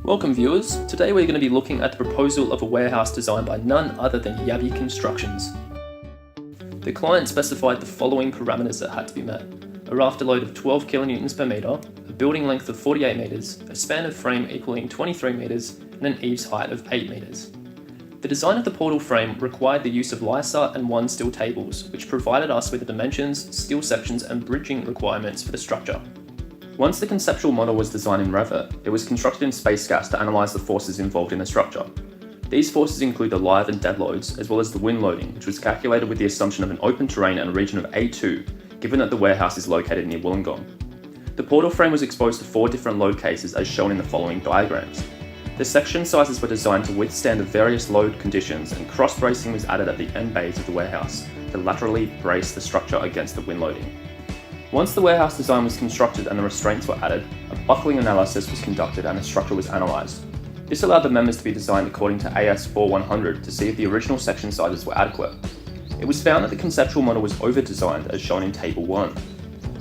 Welcome viewers, today we're going to be looking at the proposal of a warehouse designed by none other than YABBY Constructions. The client specified the following parameters that had to be met: a rafter load of 12 kilonewtons per metre, a building length of 48 metres, a span of frame equaling 23 metres, and an eaves height of 8 metres. The design of the portal frame required the use of Lysaght and OneSteel tables, which provided us with the dimensions, steel sections and bridging requirements for the structure. Once the conceptual model was designed in Revit, it was constructed in space gas to analyse the forces involved in the structure. These forces include the live and dead loads, as well as the wind loading, which was calculated with the assumption of an open terrain and a region of A2, given that the warehouse is located near Wollongong. The portal frame was exposed to 4 different load cases as shown in the following diagrams. The section sizes were designed to withstand the various load conditions, and cross bracing was added at the end bays of the warehouse to laterally brace the structure against the wind loading. Once the warehouse design was constructed and the restraints were added, a buckling analysis was conducted and the structure was analysed. This allowed the members to be designed according to AS4100 to see if the original section sizes were adequate. It was found that the conceptual model was over-designed as shown in Table 1.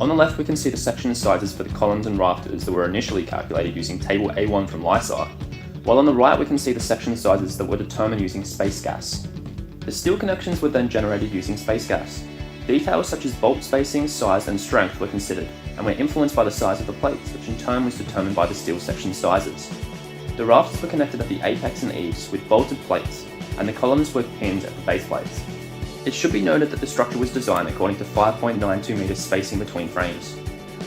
On the left we can see the section sizes for the columns and rafters that were initially calculated using Table A1 from Lysaght, while on the right we can see the section sizes that were determined using space gas. The steel connections were then generated using space gas. Details such as bolt spacing, size and strength were considered, and were influenced by the size of the plates, which in turn was determined by the steel section sizes. The rafters were connected at the apex and eaves with bolted plates, and the columns were pinned at the base plates. It should be noted that the structure was designed according to 5.92 metres spacing between frames.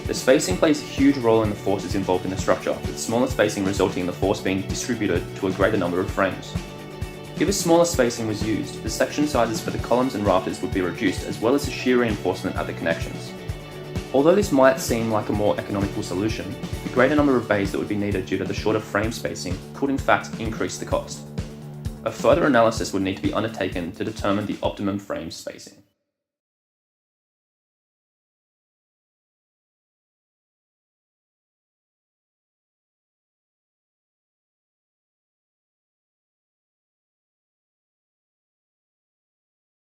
The spacing plays a huge role in the forces involved in the structure, with smaller spacing resulting in the force being distributed to a greater number of frames. If a smaller spacing was used, the section sizes for the columns and rafters would be reduced, as well as the shear reinforcement at the connections. Although this might seem like a more economical solution, the greater number of bays that would be needed due to the shorter frame spacing could in fact increase the cost. A further analysis would need to be undertaken to determine the optimum frame spacing.